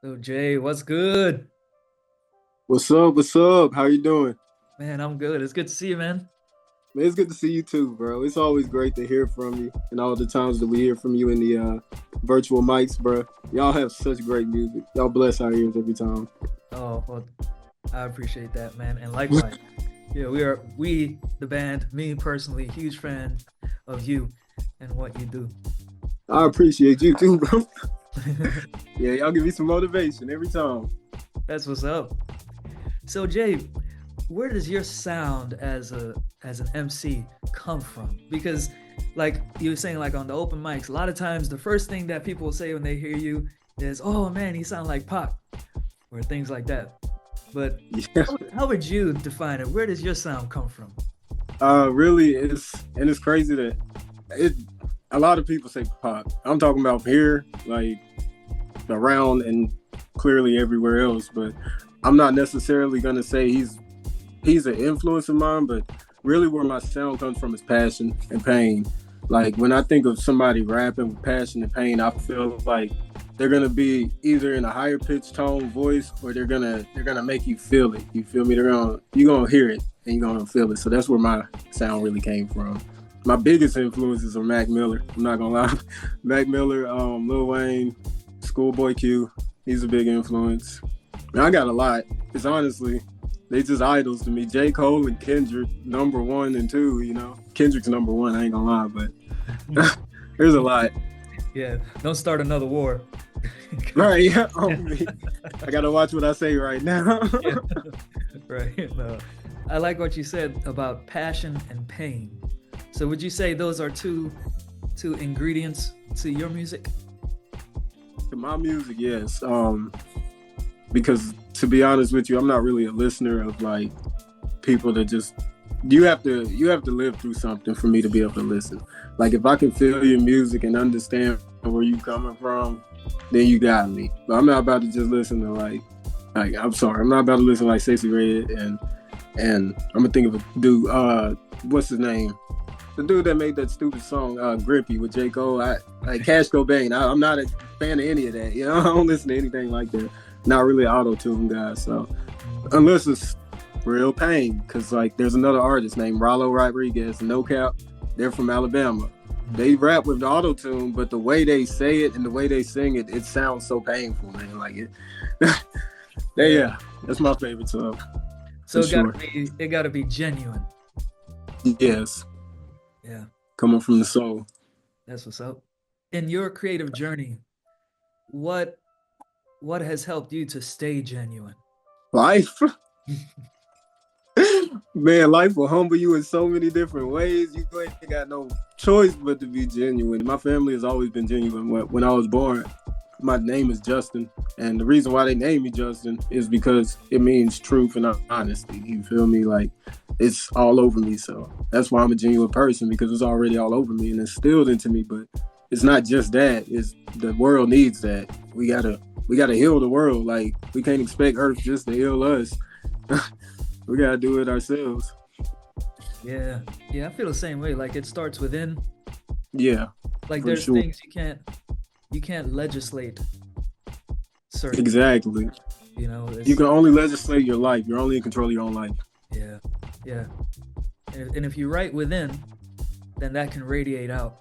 So Jay, what's good? What's up? What's up? How you doing? Man, I'm good. It's good to see you, man. Man, it's good to see you too, bro. It's always great to hear from you, and all the times that we hear from you in the virtual mics, bro. Y'all have such great music. Y'all bless our ears every time. Oh, well, I appreciate that, man. And likewise, yeah, we the band, me personally, huge fan of you and what you do. I appreciate you too, bro. Yeah, y'all give me some motivation every time. That's what's up. So Jay, where does your sound as an MC come from? Because like you were saying, like on the open mics, a lot of times the first thing that people say when they hear you is, "Oh man, he sound like Pop," or things like that. But Yeah. how would you define it? Where does your sound come from? Really, it's crazy that it. A lot of people say pop. I'm talking about here, like around and clearly everywhere else, but I'm not necessarily gonna say he's an influence of mine, but really where my sound comes from is passion and pain. Like when I think of somebody rapping with passion and pain, I feel like they're gonna be either in a higher pitched tone voice or they're gonna make you feel it. You feel me? You're gonna hear it and you're gonna feel it. So that's where my sound really came from. My biggest influences are Mac Miller. I'm not gonna lie. Mac Miller, Lil Wayne, Schoolboy Q. He's a big influence. And I got a lot. It's honestly, they just idols to me. J. Cole and Kendrick, number one and two, you know. Kendrick's number one, I ain't gonna lie, but there's a lot. Yeah, don't start another war. Right, yeah. I gotta watch what I say right now. Yeah, right. No. I like what you said about passion and pain. So would you say those are two ingredients to your music? To my music, yes. Because to be honest with you, I'm not really a listener of like people that just you have to live through something for me to be able to listen. Like if I can feel your music and understand where you coming from, then you got me. But I'm not about to just listen to like I'm sorry, I'm not about to listen to like Sexy Red and I'm gonna think of a dude, what's his name? The dude that made that stupid song, Grippy with J. Cole, like Cash Cobain. I'm not a fan of any of that. You know, I don't listen to anything like that. Not really auto-tune guy. So unless it's real pain, because like there's another artist named Rollo Rodriguez, No Cap. They're from Alabama. They rap with the auto-tune, but the way they say it and the way they sing it, it sounds so painful, man. Like it. Yeah, that's my favorite song. So For it gotta be genuine. Yes, Yeah, coming from the soul. that's what's up. In your creative journey, what what has helped you to stay genuine? Life. Man, life will humble you in so many different ways. You ain't got no choice but to be genuine. My family has always been genuine. When I was born, my name is Justin. And the reason why they named me Justin is because it means truth and honesty. You feel me? Like, it's all over me. So that's why I'm a genuine person, because it's already all over me and instilled into me. But it's not just that. It's the world needs that. We gotta heal the world. Like, we can't expect Earth just to heal us. We gotta do it ourselves. Yeah, yeah, I feel the same way. Like it starts within. Yeah, Like for there's sure. things you can't legislate certain. Exactly. You It's can only legislate your life. You're only in control of your own life. yeah, yeah. And if you write within, then that can radiate out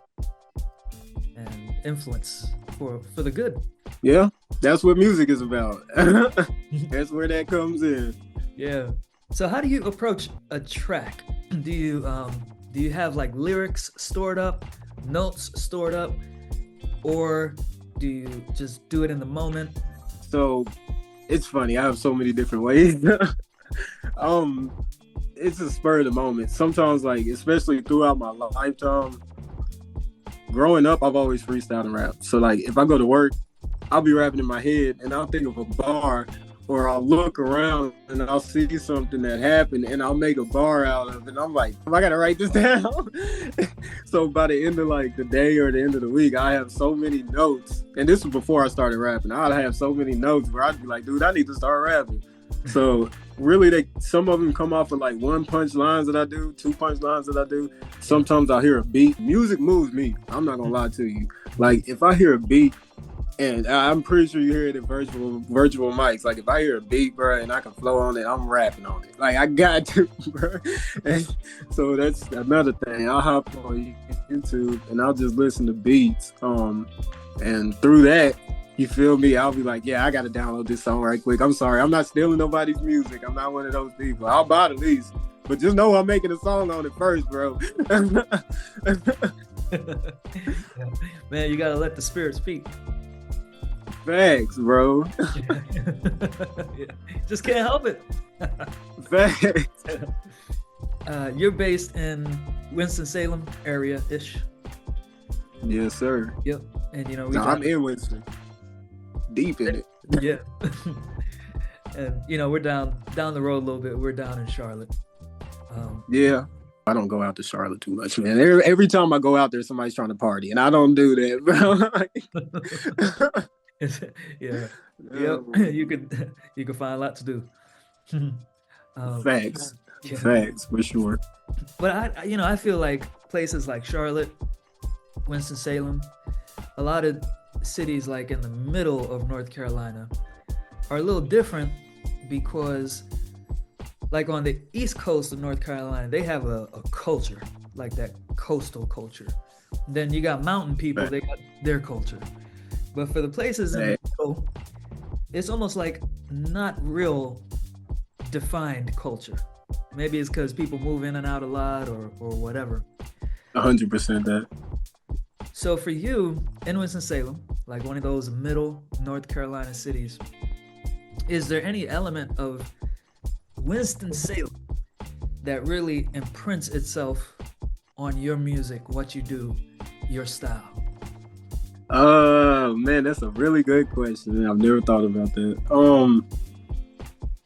and influence for the good. Yeah, that's what music is about. That's where that comes in. Yeah. So how do you approach a track? Do you have like lyrics stored up, notes stored up, or do you just do it in the moment? So it's funny. I have so many different ways. um, it's a spur of the moment. Sometimes, like especially throughout my lifetime, growing up, I've always freestyled and rap. So like if I go to work, I'll be rapping in my head and I'll think of a bar, or I'll look around and I'll see something that happened and I'll make a bar out of it. And I'm like, I gotta write this down. So by the end of like the day or the end of the week, I have so many notes. And this was before I started rapping. I'd have so many notes where I'd be like, dude, I need to start rapping. So really, some of them come off of like one punch lines that I do, two punch lines that I do. Sometimes I'll hear a beat. Music moves me. I'm not gonna lie to you. Like if I hear a beat And I'm pretty sure you hear it in virtual mics. Like if I hear a beat, bro, and I can flow on it, I'm rapping on it. Like I got to, bro. And so that's another thing. I'll hop on YouTube and I'll just listen to beats. And through that, you feel me? I'll be like, yeah, I gotta download this song right quick. I'm sorry, I'm not stealing nobody's music. I'm not one of those people. I'll buy the least, but just know I'm making a song on it first, bro. Man, you gotta let the spirit speak. Facts, bro. Yeah. Just can't help it. Facts. You're based in Winston-Salem area-ish. Yes, sir. Yep. And I'm in Winston. Deep in it. Yeah. And we're down the road a little bit. We're down in Charlotte. Yeah. I don't go out to Charlotte too much, man. Every time I go out there, somebody's trying to party, and I don't do that, bro. Yeah. Yep. You could find a lot to do. Facts. Yeah. Facts, for sure. But I feel like places like Charlotte, Winston-Salem, a lot of cities like in the middle of North Carolina are a little different because like on the east coast of North Carolina, they have a culture, like that coastal culture. Then you got mountain people, they got their culture. But for the places in the middle, it's almost like not real defined culture. Maybe it's because people move in and out a lot or whatever. 100% that. So for you, in Winston-Salem, like one of those middle North Carolina cities, is there any element of Winston-Salem that really imprints itself on your music, what you do, your style? Man, that's a really good question. I've never thought about that.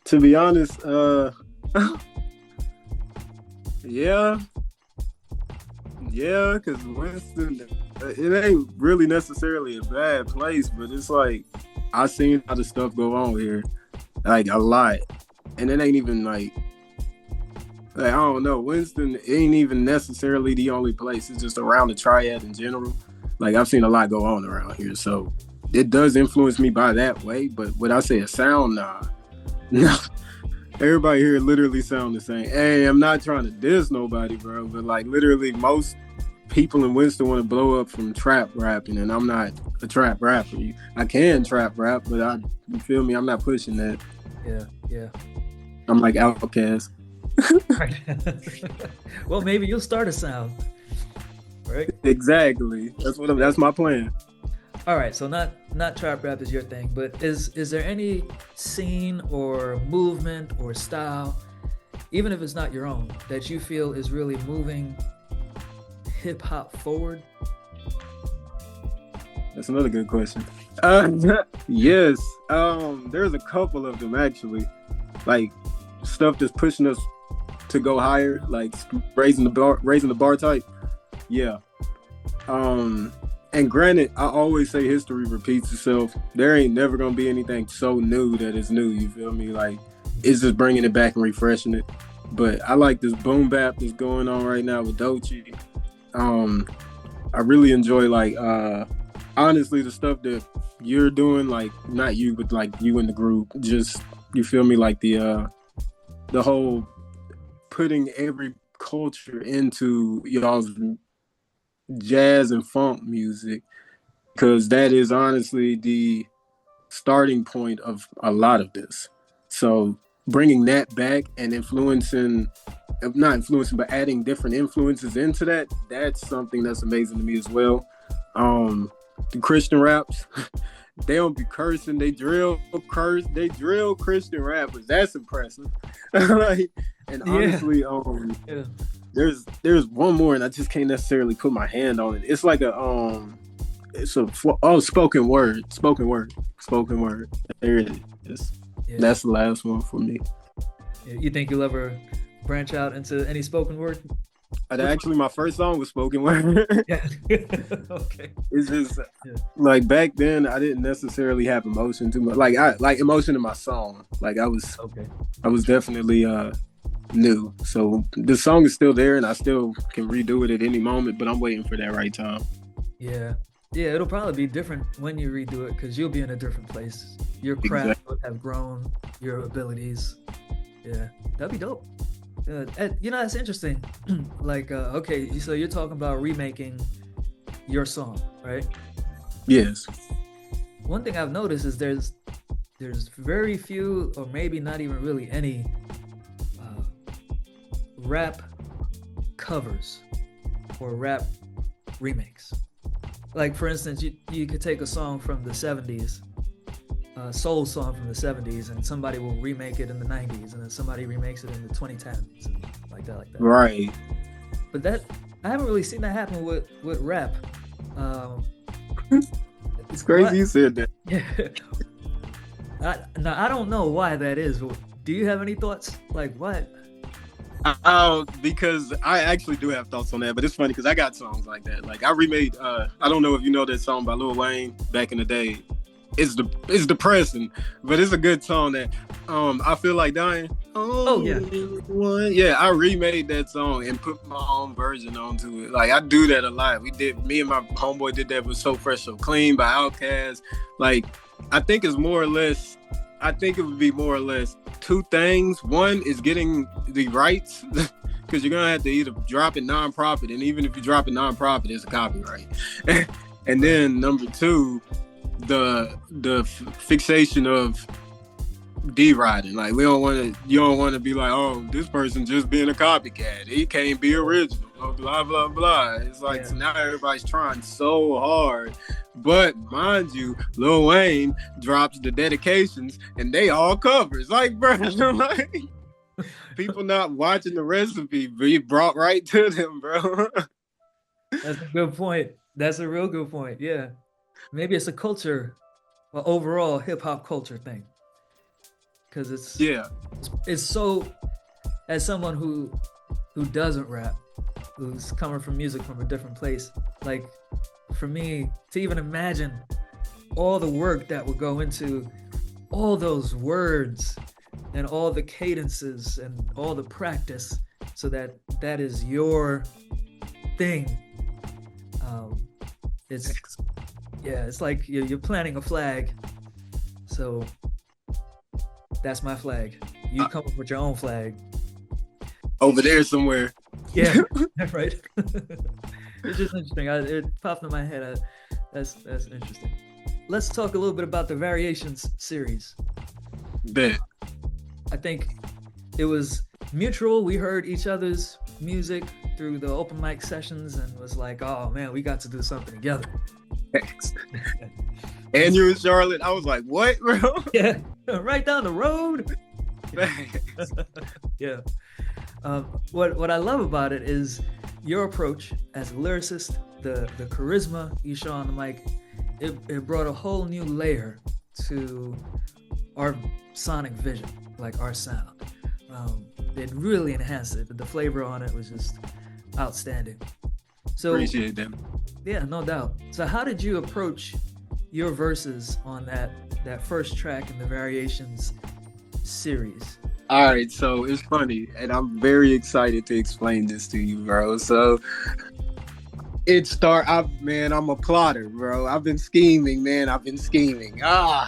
To be honest, yeah, because Winston, it ain't really necessarily a bad place, but it's like I've seen how the stuff go on here, like a lot, and it ain't even like I don't know. Winston ain't even necessarily the only place. It's just around the triad in general. Like I've seen a lot go on around here, so it does influence me by that way. But would I say a sound? Nah. Everybody here literally sound the same. Hey, I'm not trying to diss nobody, bro, but like literally most people in Winston want to blow up from trap rapping, and I'm not a trap rapper. I can trap rap, but you feel me? I'm not pushing that. Yeah. I'm like Outkast. Right. Well, maybe you'll start a sound. Right? Exactly. That's my plan. All right, so not trap rap is your thing, but is there any scene or movement or style, even if it's not your own, that you feel is really moving hip hop forward? That's another good question. Yes. There's a couple of them actually, like stuff that's pushing us to go higher, like raising the bar type. Yeah. And granted, I always say history repeats itself. There ain't never gonna be anything so new that is new. You feel me? Like it's just bringing it back and refreshing it. But I like this boom bap that's going on right now with Doechii. I really enjoy like honestly the stuff that you're doing, like not you, but like you in the group. Just you feel me? Like the whole putting every culture into y'all's jazz and funk music, because that is honestly the starting point of a lot of this. So bringing that back and not influencing, but adding different influences into that's something that's amazing to me as well. The Christian raps, they don't be cursing, they drill Christian rappers. That's impressive. Like, and honestly, there's one more, and I just can't necessarily put my hand on it. It's like spoken word. There it is. Yeah. That's the last one for me. You think you'll ever branch out into any spoken word? Actually, my first song was spoken word. Yeah. Okay. It's just like back then I didn't necessarily have emotion too much. Like I like emotion in my song. Like I was definitely new. So the song is still there, and I still can redo it at any moment. But I'm waiting for that right time. Yeah. Yeah, it'll probably be different when you redo it because you'll be in a different place. Your craft Exactly. would have grown, your abilities. Yeah, that'd be dope. You know, that's interesting. Like, okay, so you're talking about remaking your song, right? Yes. One thing I've noticed is there's very few, or maybe not even really any, uh, rap covers or rap remakes. Like for instance, you could take a song from the 70s, a soul song from the 70s, and somebody will remake it in the 90s, and then somebody remakes it in the 2010s, and like that. Right. But that I haven't really seen that happen with rap. Um, It's crazy you said that. yeah. Now I don't know why that is. But do you have any thoughts? Like what? Because I actually do have thoughts on that, but it's funny because I got songs like that. Like I remade, I don't know if you know that song by Lil Wayne back in the day. It's depressing, but it's a good song that I feel like dying. Oh yeah. Yeah, I remade that song and put my own version onto it. Like I do that a lot. Me and my homeboy did that with So Fresh So Clean by Outkast. Like I think it would be more or less two things. One is getting the rights because you're gonna have to either drop it non-profit, and even if you drop it non-profit, it's a copyright. And then number two, the fixation of deriding. Like you don't want to be like, oh, this person just being a copycat. He can't be original. Blah blah blah. It's like so now everybody's trying so hard. But mind you, Lil Wayne drops the dedications and they all covers. Like, bro, like people not watching the recipe be brought right to them, bro. That's a good point. That's a real good point. Yeah. Maybe it's a culture, or overall hip hop culture thing. Because it's so, as someone who doesn't rap, who's coming from music from a different place, like for me to even imagine all the work that would go into all those words and all the cadences and all the practice so that is your thing. It's like you're planting a flag, so that's my flag. You come up with your own flag over there somewhere. Yeah. Right. It's just interesting. It popped in my head. That's interesting. Let's talk a little bit about the Variations series. Bet. I think it was mutual. We heard each other's music through the open mic sessions and was like, oh man, we got to do something together. Thanks. And you in Charlotte, I was like, what, bro? Yeah, right down the road. Yeah. What I love about it is your approach as a lyricist, the charisma you show on the mic. It brought a whole new layer to our sonic vision, like our sound. It really enhanced it. The flavor on it was just outstanding. So appreciate them. Yeah, no doubt. So how did you approach your verses on that first track in the Variations series? All right, so it's funny, and I'm very excited to explain this to you, bro. So I'm a plotter, bro. I've been scheming.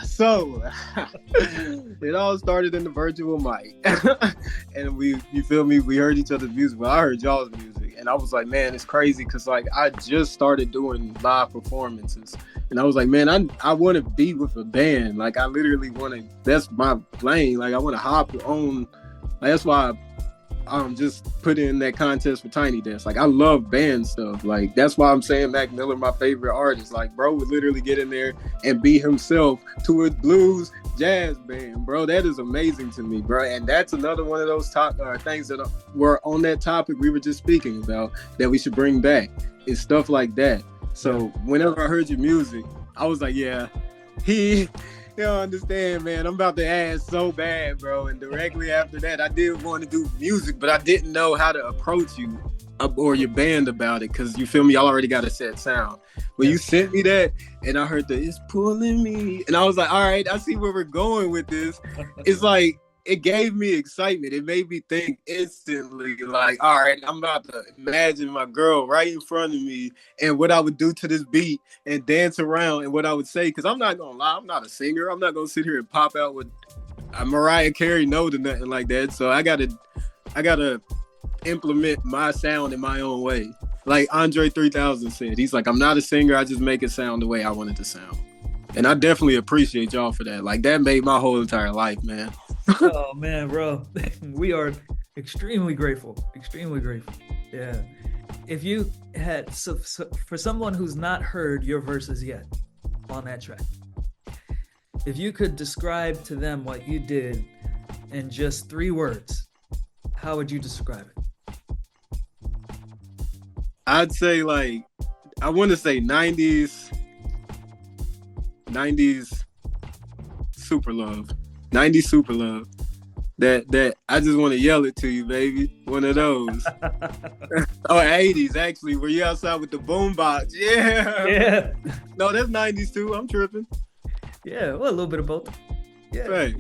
So it all started in the virtual mic. And you feel me? We heard each other's music. Well, I heard y'all's music. And I was like, man, it's crazy because like I just started doing live performances. And I was like, man, I want to be with a band. Like I literally want to, that's my lane. Like I want to hop on. Like, that's why I just put in that contest for Tiny Desk. Like I love band stuff. Like that's why I'm saying Mac Miller, my favorite artist. Like bro would literally get in there and be himself to a blues jazz band, bro. That is amazing to me, bro. And that's another one of those top things that were on that topic we were just speaking about that we should bring back. Is stuff like that. So whenever I heard your music, I was like, yeah, you don't understand, man. I'm about to ask so bad, bro. And directly after that, I did want to do music, but I didn't know how to approach you or your band about it because you feel me, y'all already got a set sound. When you sent me that and I heard the "It's Pulling Me," and I was like, all right, I see where we're going with this. It's like it gave me excitement. It made me think instantly, like, all right, I'm about to imagine my girl right in front of me and what I would do to this beat and dance around and what I would say. Because I'm not gonna lie, I'm not a singer. I'm not gonna sit here and pop out with a Mariah Carey note or nothing like that. So I gotta implement my sound in my own way. Like Andre 3000 said, he's like, I'm not a singer. I just make it sound the way I want it to sound. And I definitely appreciate y'all for that. Like, that made my whole entire life, man. Oh man, bro, we are extremely grateful. Extremely grateful. Yeah. If you had for someone who's not heard your verses yet on that track, if you could describe to them what you did in just 3 words, how would you describe it? I'd say, like, I want to say 90s super love. 90s super love. That I just want to yell it to you, baby. One of those. Oh, 80s actually, where you outside with the boombox. Yeah. Yeah. No, that's 90s too. I'm tripping. Yeah, well, a little bit of both. Yeah. Right.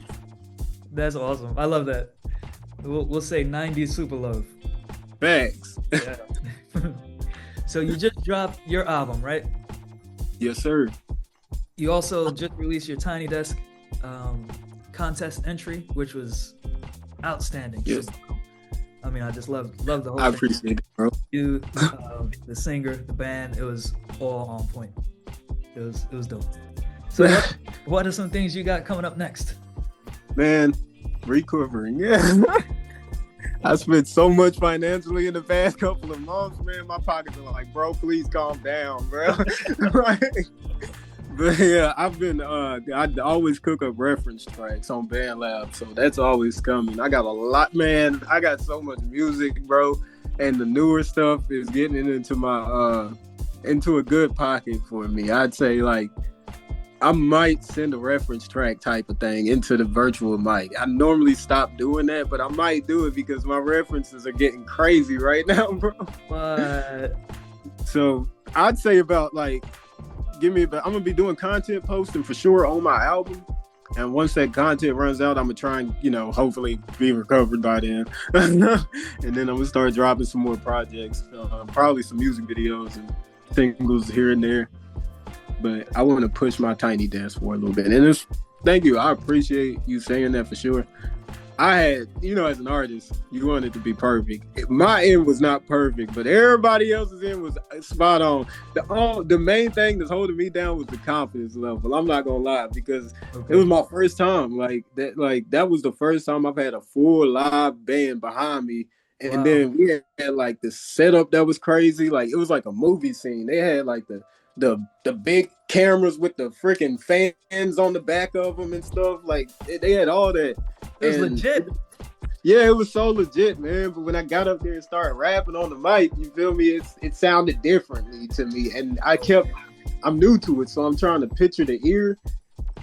That's awesome. I love that. We'll say 90s super love. Facts. Yeah. So you just dropped your album, right? Yes, sir. You also just released your Tiny Desk contest entry, which was outstanding. Yes. I mean, I just love the whole thing. I appreciate it, bro. You, the singer, the band, it was all on point. It was dope. So what are some things you got coming up next? Man, recovering. Yeah. I spent so much financially in the past couple of months, man. My pockets are like, bro, please calm down, bro. Right? But yeah, I've been, I always cook up reference tracks on BandLab, so that's always coming. I got a lot, man. I got so much music, bro, and the newer stuff is getting into my, into a good pocket for me. I'd say, like, I might send a reference track type of thing into the virtual mic. I normally stop doing that, but I might do it because my references are getting crazy right now, bro. What? So I'd say about, like, I'm gonna be doing content posting for sure on my album, and once that content runs out, I'm gonna try and, hopefully be recovered by then. And then I'm gonna start dropping some more projects, probably some music videos and singles here and there. But I want to push my Tiny Desk for a little bit. And thank you. I appreciate you saying that for sure. I had, as an artist, you want it to be perfect. My end was not perfect, but everybody else's end was spot on. The main thing that's holding me down was the confidence level. I'm not gonna lie, because It was my first time. That was the first time I've had a full live band behind me. And then we had like the setup that was crazy. Like, it was like a movie scene. They had like the big cameras with the freaking fans on the back of them and stuff. Like, they had all that. It was legit. Yeah, it was so legit, man. But when I got up there and started rapping on the mic, you feel me? It sounded differently to me, and I'm new to it, so I'm trying to picture the ear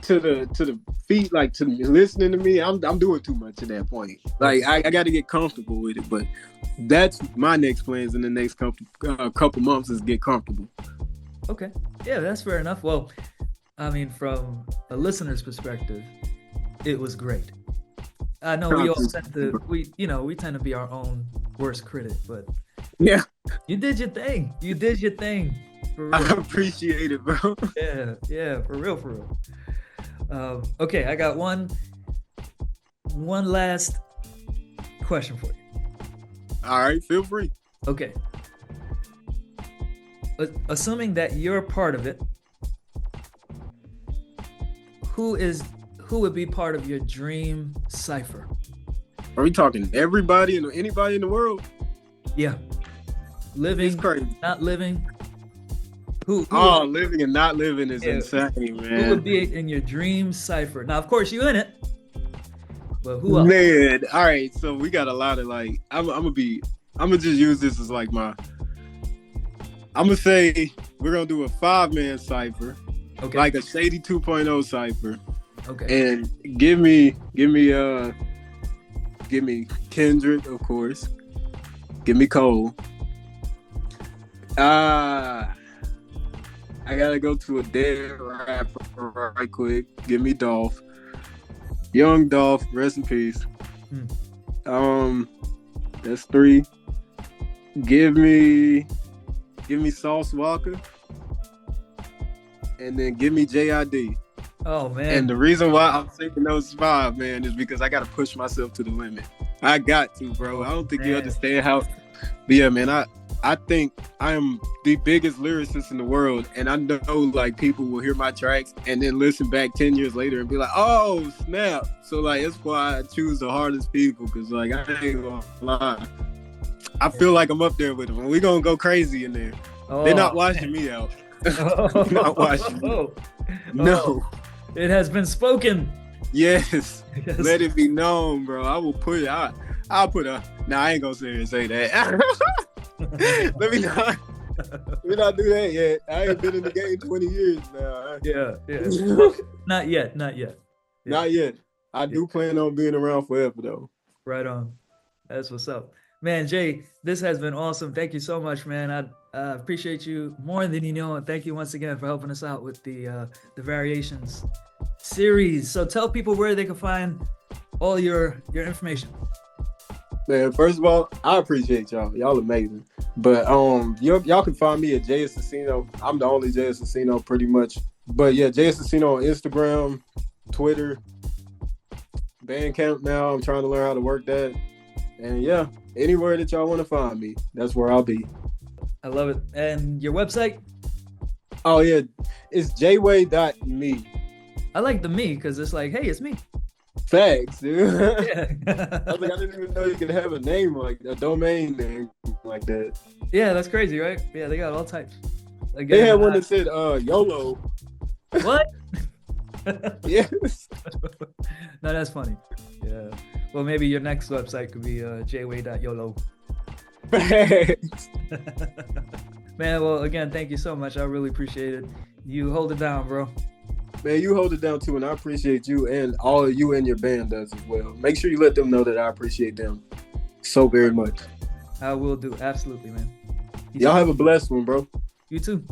to the feet, like, to listening to me. I'm doing too much at that point. Like, I got to get comfortable with it, but that's my next plans in the next couple months is get comfortable. Okay, yeah, that's fair enough. Well, I mean, from a listener's perspective, it was great. I know we tend to be our own worst critic, but yeah, you did your thing. You did your thing. For real. I appreciate it, bro. Yeah, for real. Okay, I got one last question for you. All right, feel free. Okay. Assuming that you're part of it, who would be part of your dream cipher? Are we talking everybody and anybody in the world? Yeah. Living, it's crazy. Not living. Who living and not living is insane, man. Who would be in your dream cipher? Now, of course, you in it, but who else? Man, all right. So we got a lot of, like, I'm gonna just use this as like I'm gonna say we're gonna do a 5-man cipher, okay, like a Shady 2.0 cipher. Okay. And give me Kendrick, of course. Give me Cole. I gotta go to a dead rapper right quick. Give me Dolph. Young Dolph, rest in peace. Hmm. That's 3. Give me Sauce Walker, and then give me JID. Oh man. And the reason why I'm taking those 5, man, is because I got to push myself to the limit. I got to, bro. I don't think you understand how. But yeah, man, I think I am the biggest lyricist in the world, and I know like people will hear my tracks and then listen back 10 years later and be like, "Oh snap!" So like that's why I choose the hardest people, because like I ain't gonna lie, I feel like I'm up there with them. We gonna go crazy in there. They're not washing me out. Not watching me. No. It has been spoken. Yes. Let it be known, bro. I will put it out. I'll put a. Nah, I ain't gonna sit here and say that. Let me not do that yet. I ain't been in the game 20 years now. Yeah. Not yet. Yeah. Not yet. I do plan on being around forever, though. Right on. That's what's up. Man, Jay, this has been awesome. Thank you so much, man. I appreciate you more than you know, and thank you once again for helping us out with the Variations series. So tell people where they can find all your information. Man, first of all, I appreciate y'all. Y'all amazing. But y'all can find me at Jay Asesino. I'm the only Jay Asesino pretty much. But yeah, Jay Asesino on Instagram, Twitter, Bandcamp now. I'm trying to learn how to work that. And yeah, anywhere that y'all want to find me, that's where I'll be. I love it. And your website? Oh yeah, it's jway.me. I like the me because it's like, hey, it's me. Facts, dude. Yeah. I was like, I didn't even know you could have a name like a domain name like that. Yeah, that's crazy, right? Yeah, they got all types. Again, they had one that said YOLO. What? Yes. No, that's funny. Yeah. Well, maybe your next website could be jway.yolo. Facts. Man, well, again, thank you so much. I really appreciate it. You hold it down, bro. Man, you hold it down too, and I appreciate you, and all of you and your band does as well. Make sure you let them know that I appreciate them so very much. I will do. Absolutely, man. Y'all have a blessed one, bro. You too.